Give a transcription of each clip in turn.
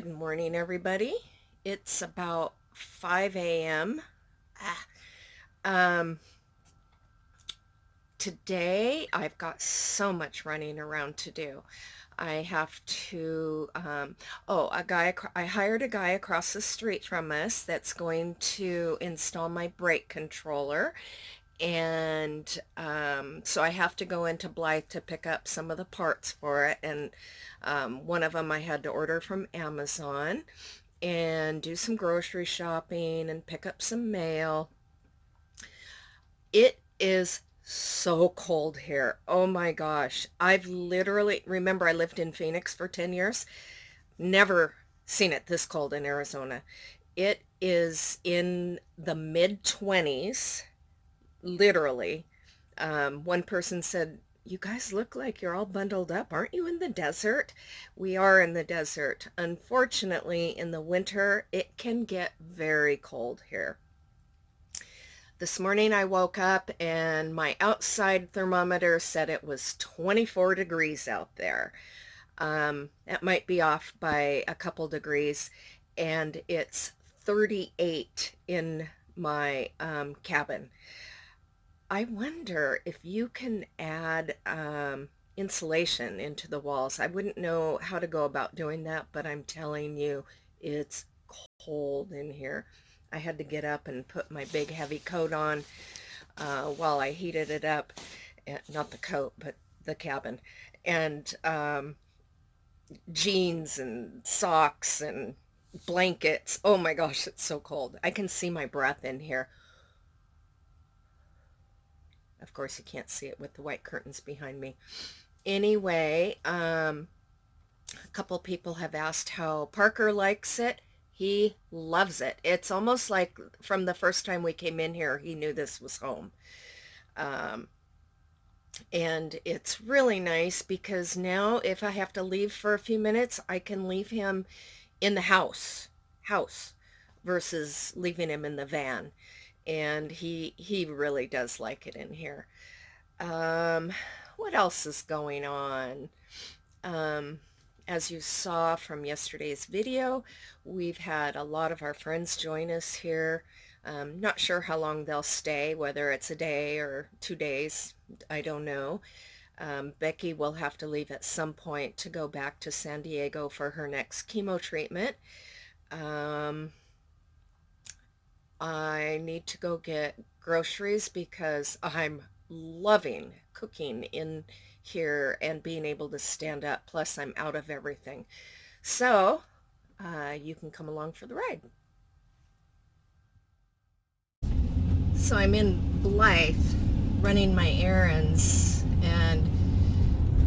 Good morning, everybody. It's about 5 a.m. Ah, Um, Today I've got so much running around to do. I have to, I hired a guy across the street from us that's going to install my brake controller. And so I have to go into Blythe to pick up some of the parts for it. And one of them I had to order from Amazon and do some grocery shopping and pick up some mail. It is so cold here. Oh my gosh. I've literally, remember I lived in Phoenix for 10 years, never seen it this cold in Arizona. It is in the mid 20s, literally. One person said, "You guys look like you're all bundled up. Aren't you in the desert?" We are in the desert. Unfortunately, in the winter, it can get very cold here. This morning I woke up and my outside thermometer said it was 24 degrees out there. That might be off by a couple degrees, and it's 38 in my cabin. I wonder if you can add insulation into the walls. I wouldn't know how to go about doing that, but I'm telling you, it's cold in here. I had to get up and put my big heavy coat on while I heated it up. Not the coat, but the cabin. And jeans and socks and blankets. Oh my gosh, it's so cold. I can see my breath in here. Of course, you can't see it with the white curtains behind me. Anyway, a couple people have asked how Parker likes it. He loves it. It's almost like from the first time we came in here, he knew this was home. Um, and it's really nice because now if I have to leave for a few minutes, I can leave him in the house versus leaving him in the van. And he really does like it in here. Um, what else is going on? Um, as you saw from yesterday's video, we've had a lot of our friends join us here. Not sure how long they'll stay, whether it's a day or 2 days, I don't know. Becky will have to leave at some point to go back to San Diego for her next chemo treatment. Um, I need to go get groceries because I'm loving cooking in here and being able to stand up. Plus, I'm out of everything. So, you can come along for the ride. So, I'm in Blythe running my errands, and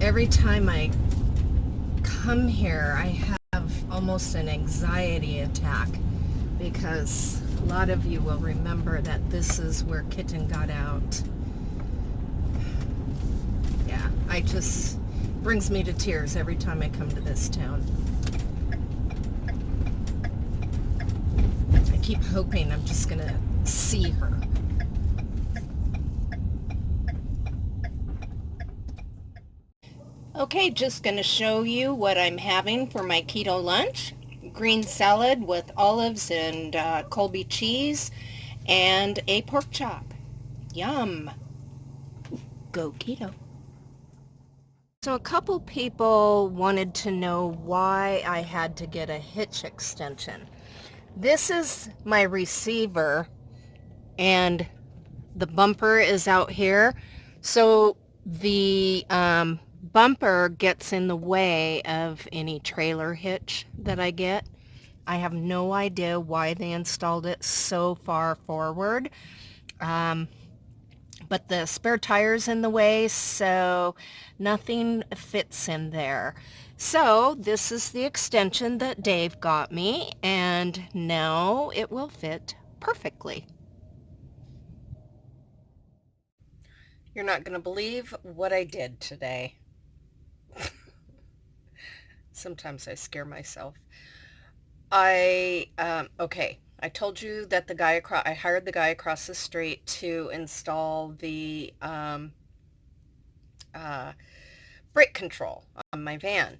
every time I come here, I have almost an anxiety attack because a lot of you will remember that this is where Kitten got out. Yeah, I just brings me to tears every time I come to this town. I keep hoping I'm just gonna see her. Okay, just gonna show you what I'm having for my keto lunch. Green salad with olives and Colby cheese and a pork chop. Yum. Go keto. So a couple people wanted to know why I had to get a hitch extension. This is my receiver and the bumper is out here. So the bumper gets in the way of any trailer hitch that I get. I have no idea why they installed it so far forward. But the spare tire's in the way, so nothing fits in there. So this is the extension that Dave got me, and now it will fit perfectly. You're not going to believe what I did today. Sometimes I scare myself. Okay, I told you that I hired the guy across the street to install the brake control on my van.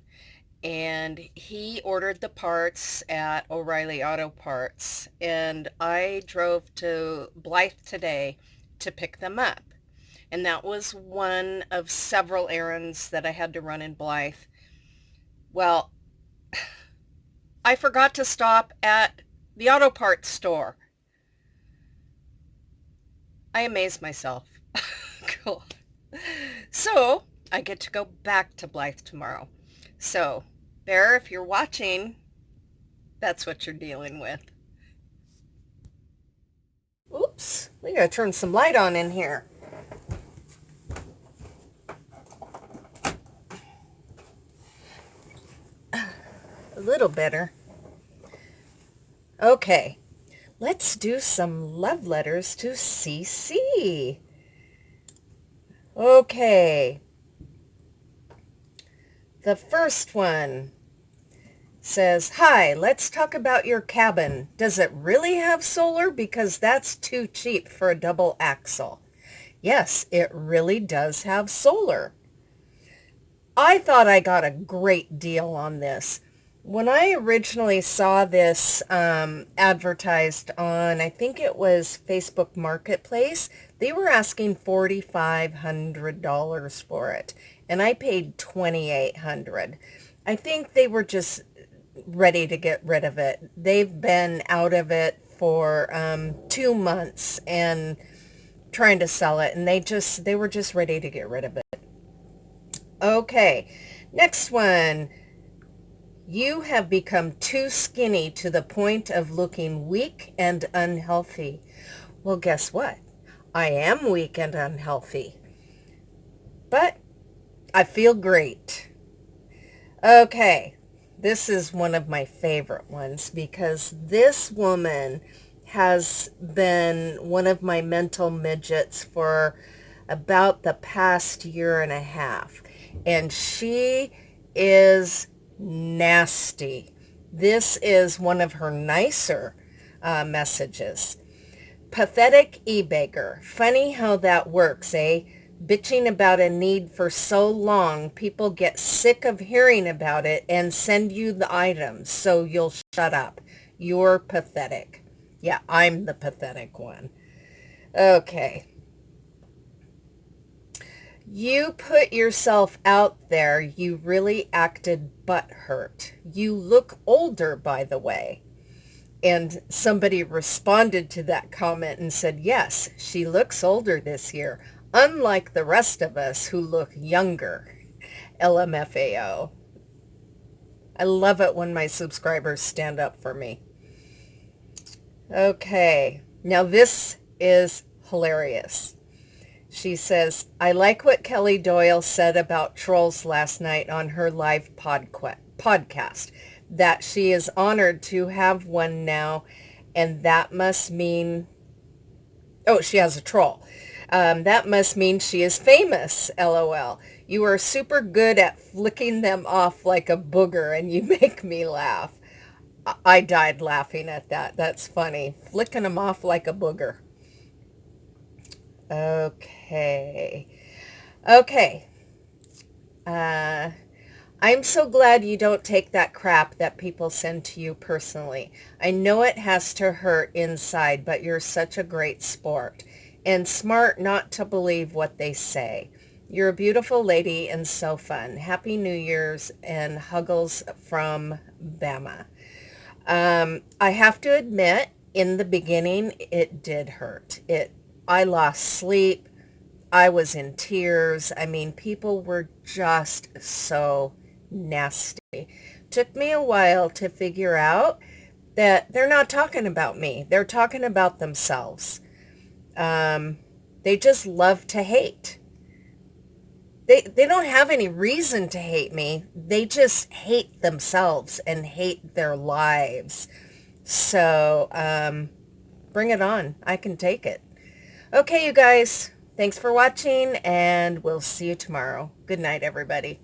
and he ordered the parts at O'Reilly Auto Parts, and I drove to Blythe today to pick them up. And that was one of several errands that I had to run in Blythe. Well, I forgot to stop at the auto parts store. I amaze myself. Cool. So I get to go back to Blythe tomorrow. So, Bear, if you're watching, that's what you're dealing with. Oops, we gotta turn some light on in here. A little better. Okay, let's do some love letters to CC. Okay. The first one says, "Hi, let's talk about your cabin. Does it really have solar? Because that's too cheap for a double axle." Yes, it really does have solar. I thought I got a great deal on this. When I originally saw this advertised on, I think it was Facebook Marketplace, they were asking $4,500 for it, and I paid $2,800. I think they were just ready to get rid of it. They've been out of it for 2 months and trying to sell it, and they were just ready to get rid of it. Okay, next one. "You have become too skinny to the point of looking weak and unhealthy." Well, guess what? I am weak and unhealthy, but I feel great. Okay, this is one of my favorite ones because this woman has been one of my mental midgets for about the past year and a half, and she is nasty. This is one of her nicer messages. "Pathetic e-beggar. Funny how that works, eh? Bitching about a need for so long, people get sick of hearing about it and send you the items, so you'll shut up. You're pathetic." Yeah, I'm the pathetic one. Okay. "You put yourself out there. You really acted butthurt. You look older, by the way." And somebody responded to that comment and said, "Yes, she looks older this year, unlike the rest of us who look younger." LMFAO. I love it when my subscribers stand up for me. Okay, now this is hilarious. She says, "I like what Kelly Doyle said about trolls last night on her live podcast, that she is honored to have one now, and that must mean," oh, she has a troll. "That must mean she is famous, LOL. You are super good at flicking them off like a booger, and you make me laugh." I died laughing at that. That's funny. Flicking them off like a booger. Okay. Okay. I'm so glad you don't take that crap that people send to you personally. I know it has to hurt inside, but you're such a great sport and smart not to believe what they say. You're a beautiful lady and so fun. Happy New Year's and Huggles from Bama. I have to admit, in the beginning, it did hurt. I lost sleep. I was in tears. I mean, people were just so nasty. Took me a while to figure out that they're not talking about me. They're talking about themselves. They just love to hate. They don't have any reason to hate me. They just hate themselves and hate their lives. So, bring it on. I can take it. Okay, you guys. Thanks for watching, and we'll see you tomorrow. Good night, everybody.